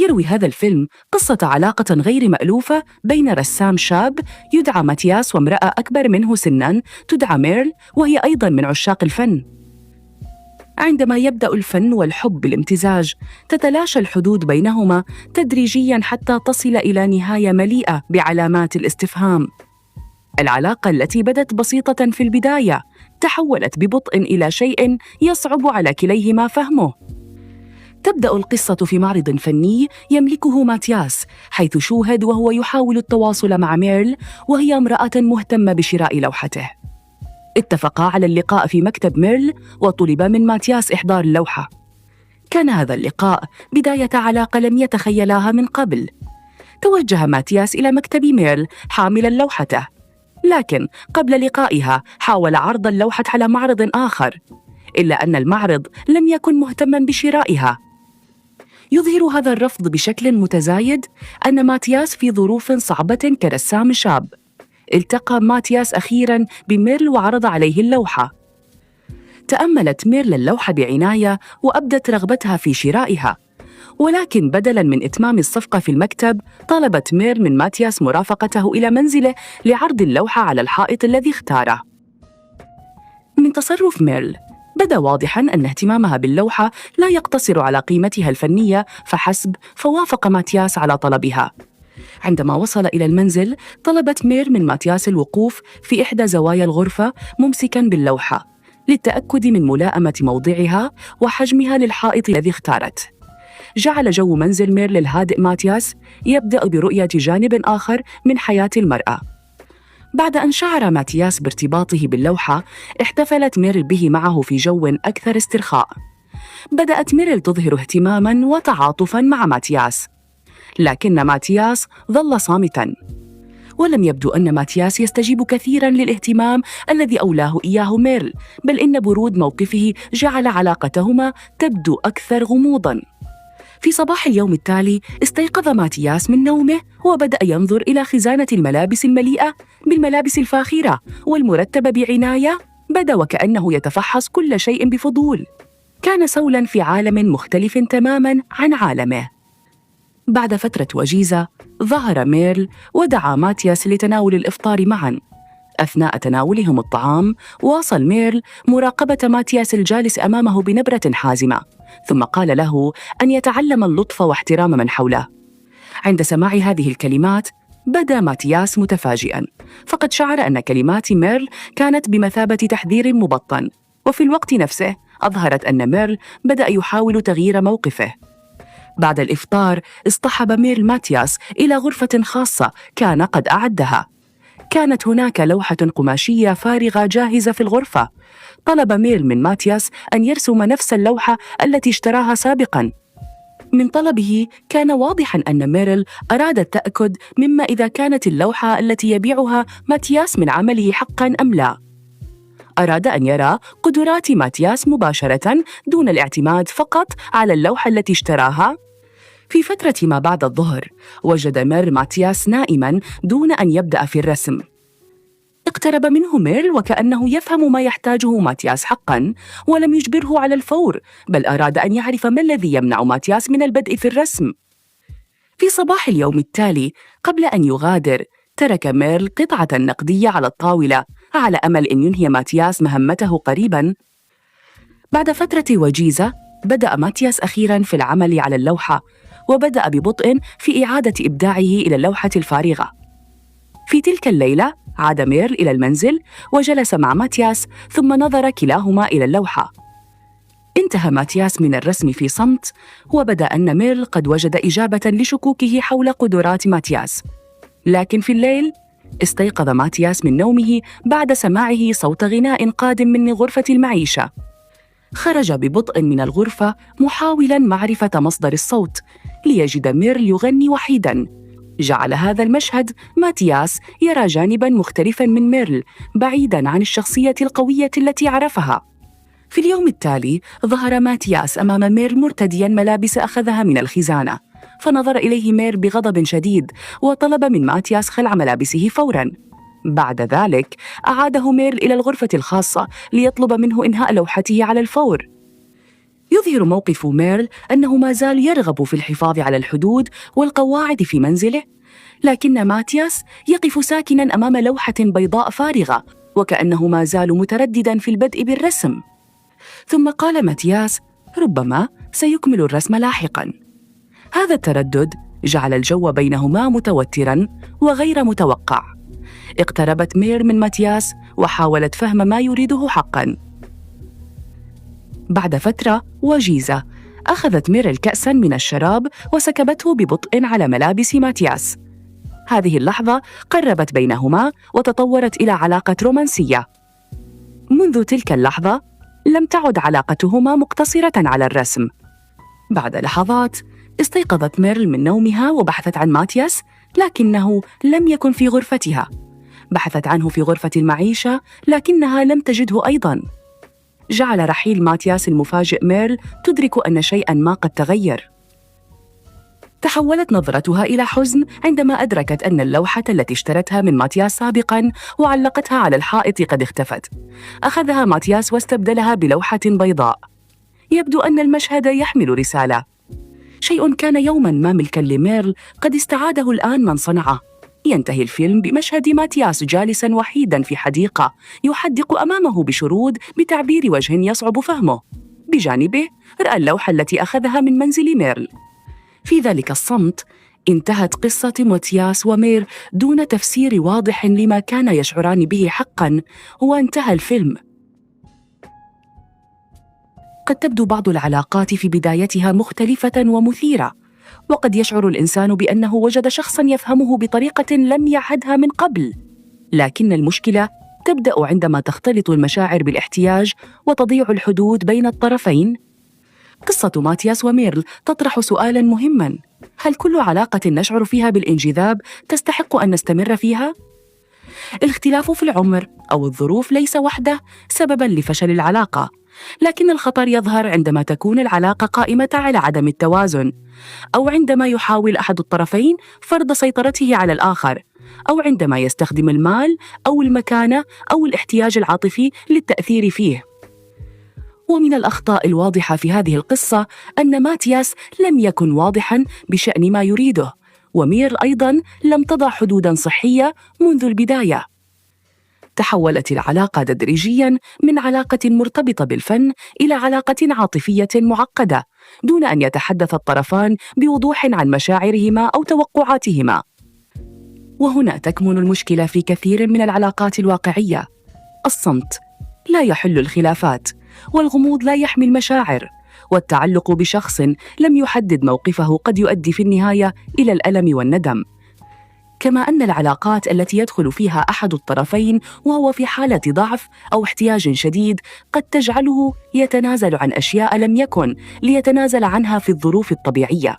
يروي هذا الفيلم قصة علاقة غير مألوفة بين رسام شاب يدعى ماتياس وامرأة أكبر منه سناً تدعى ميرل، وهي أيضاً من عشاق الفن. عندما يبدأ الفن والحب بالامتزاج، تتلاشى الحدود بينهما تدريجياً حتى تصل إلى نهاية مليئة بعلامات الاستفهام. العلاقة التي بدت بسيطة في البداية تحولت ببطء إلى شيء يصعب على كليهما فهمه. تبدأ القصة في معرض فني يملكه ماتياس، حيث شوهد وهو يحاول التواصل مع ميرل، وهي امرأة مهتمة بشراء لوحته. اتفقا على اللقاء في مكتب ميرل، وطلب من ماتياس إحضار اللوحة. كان هذا اللقاء بداية علاقة لم يتخيلها من قبل. توجه ماتياس إلى مكتب ميرل حاملاً لوحته، لكن قبل لقائها حاول عرض اللوحة على معرض آخر، إلا أن المعرض لم يكن مهتماً بشرائها. يظهر هذا الرفض بشكل متزايد أن ماتياس في ظروف صعبة كرسام شاب. التقى ماتياس أخيراً بميرل وعرض عليه اللوحة. تأملت ميرل اللوحة بعناية وأبدت رغبتها في شرائها، ولكن بدلاً من إتمام الصفقة في المكتب، طلبت ميرل من ماتياس مرافقته إلى منزله لعرض اللوحة على الحائط الذي اختاره. من تصرف ميرل بدا واضحاً أن اهتمامها باللوحة لا يقتصر على قيمتها الفنية فحسب، فوافق ماتياس على طلبها. عندما وصل إلى المنزل، طلبت ميرل من ماتياس الوقوف في إحدى زوايا الغرفة ممسكاً باللوحة للتأكد من ملائمة موضعها وحجمها للحائط الذي اختارته. جعل جو منزل ميرل الهادئ ماتياس يبدأ برؤية جانب آخر من حياة المرأة. بعد أن شعر ماتياس بارتباطه باللوحة، احتفلت ميرل به معه في جو أكثر استرخاء. بدأت ميرل تظهر اهتماماً وتعاطفاً مع ماتياس، لكن ماتياس ظل صامتاً. ولم يبدو أن ماتياس يستجيب كثيراً للاهتمام الذي أولاه إياه ميرل، بل إن برود موقفه جعل علاقتهما تبدو أكثر غموضاً. في صباح اليوم التالي استيقظ ماتياس من نومه وبدأ ينظر إلى خزانة الملابس المليئة بالملابس الفاخرة والمرتبة بعناية. بدا وكأنه يتفحص كل شيء بفضول. كان سولاً في عالم مختلف تماماً عن عالمه. بعد فترة وجيزة ظهر ميرل ودعا ماتياس لتناول الإفطار معاً. أثناء تناولهم الطعام، واصل ميرل مراقبة ماتياس الجالس أمامه بنبرة حازمة، ثم قال له أن يتعلم اللطف واحترام من حوله. عند سماع هذه الكلمات بدا ماتياس متفاجئاً، فقد شعر أن كلمات ميرل كانت بمثابة تحذير مبطن، وفي الوقت نفسه أظهرت أن ميرل بدأ يحاول تغيير موقفه. بعد الإفطار اصطحب ميرل ماتياس إلى غرفة خاصة كان قد أعدها. كانت هناك لوحة قماشية فارغة جاهزة في الغرفة. طلب ميرل من ماتياس أن يرسم نفس اللوحة التي اشتراها سابقاً. من طلبه كان واضحاً أن ميرل أراد التأكد مما إذا كانت اللوحة التي يبيعها ماتياس من عمله حقاً أم لا. أراد أن يرى قدرات ماتياس مباشرة دون الاعتماد فقط على اللوحة التي اشتراها. في فترة ما بعد الظهر وجد ميرل ماتياس نائماً دون أن يبدأ في الرسم. اقترب منه ميرل وكأنه يفهم ما يحتاجه ماتياس حقاً، ولم يجبره على الفور، بل أراد أن يعرف ما الذي يمنع ماتياس من البدء في الرسم. في صباح اليوم التالي قبل أن يغادر، ترك ميرل قطعة نقدية على الطاولة على أمل أن ينهي ماتياس مهمته قريباً. بعد فترة وجيزة بدأ ماتياس أخيراً في العمل على اللوحة، وبدأ ببطء في إعادة إبداعه إلى اللوحة الفارغة. في تلك الليلة عاد ميرل إلى المنزل وجلس مع ماتياس، ثم نظر كلاهما إلى اللوحة. انتهى ماتياس من الرسم في صمت، وبدا أن ميرل قد وجد إجابة لشكوكه حول قدرات ماتياس. لكن في الليل استيقظ ماتياس من نومه بعد سماعه صوت غناء قادم من غرفة المعيشة. خرج ببطء من الغرفة محاولاً معرفة مصدر الصوت، ليجد ميرل يغني وحيداً. جعل هذا المشهد ماتياس يرى جانباً مختلفاً من ميرل، بعيداً عن الشخصية القوية التي عرفها. في اليوم التالي ظهر ماتياس أمام ميرل مرتدياً ملابس أخذها من الخزانة، فنظر إليه ميرل بغضب شديد وطلب من ماتياس خلع ملابسه فوراً. بعد ذلك أعاده ميرل إلى الغرفة الخاصة ليطلب منه إنهاء لوحته على الفور. يظهر موقف ميرل أنه ما زال يرغب في الحفاظ على الحدود والقواعد في منزله، لكن ماتياس يقف ساكناً أمام لوحة بيضاء فارغة وكأنه ما زال متردداً في البدء بالرسم. ثم قال ماتياس: ربما سيكمل الرسم لاحقاً. هذا التردد جعل الجو بينهما متوتراً وغير متوقع. اقتربت مير من ماتياس وحاولت فهم ما يريده حقاً. بعد فترة وجيزة أخذت مير كأساً من الشراب وسكبته ببطء على ملابس ماتياس. هذه اللحظة قربت بينهما وتطورت إلى علاقة رومانسية. منذ تلك اللحظة لم تعد علاقتهما مقتصرة على الرسم. بعد لحظات استيقظت ميرل من نومها وبحثت عن ماتياس، لكنه لم يكن في غرفتها. بحثت عنه في غرفة المعيشة لكنها لم تجده أيضاً. جعل رحيل ماتياس المفاجئ ميرل تدرك أن شيئاً ما قد تغير. تحولت نظرتها إلى حزن عندما أدركت أن اللوحة التي اشترتها من ماتياس سابقاً وعلقتها على الحائط قد اختفت. أخذها ماتياس واستبدلها بلوحة بيضاء. يبدو أن المشهد يحمل رسالة. شيء كان يوماً ما ملكاً لميرل قد استعاده الآن من صنعه. ينتهي الفيلم بمشهد ماتياس جالساً وحيداً في حديقة يحدق أمامه بشرود بتعبير وجه يصعب فهمه. بجانبه رأى اللوحة التي أخذها من منزل ميرل. في ذلك الصمت انتهت قصة ماتياس ومير دون تفسير واضح لما كان يشعران به حقاً، وانتهى الفيلم. قد تبدو بعض العلاقات في بدايتها مختلفة ومثيرة، وقد يشعر الإنسان بأنه وجد شخصاً يفهمه بطريقة لم يعهدها من قبل، لكن المشكلة تبدأ عندما تختلط المشاعر بالاحتياج وتضيع الحدود بين الطرفين. قصة ماتياس وميرل تطرح سؤالاً مهماً: هل كل علاقة نشعر فيها بالانجذاب تستحق أن نستمر فيها؟ الاختلاف في العمر أو الظروف ليس وحده سبباً لفشل العلاقة، لكن الخطر يظهر عندما تكون العلاقة قائمة على عدم التوازن، أو عندما يحاول أحد الطرفين فرض سيطرته على الآخر، أو عندما يستخدم المال أو المكانة أو الاحتياج العاطفي للتأثير فيه. ومن الأخطاء الواضحة في هذه القصة أن ماتياس لم يكن واضحاً بشأن ما يريده، ومير أيضاً لم تضع حدوداً صحية منذ البداية. تحولت العلاقة تدريجياً من علاقة مرتبطة بالفن إلى علاقة عاطفية معقدة، دون أن يتحدث الطرفان بوضوح عن مشاعرهما أو توقعاتهما. وهنا تكمن المشكلة في كثير من العلاقات الواقعية. الصمت لا يحل الخلافات، والغموض لا يحمي المشاعر، والتعلق بشخص لم يحدد موقفه قد يؤدي في النهاية إلى الألم والندم. كما أن العلاقات التي يدخل فيها أحد الطرفين وهو في حالة ضعف أو احتياج شديد قد تجعله يتنازل عن أشياء لم يكن ليتنازل عنها في الظروف الطبيعية.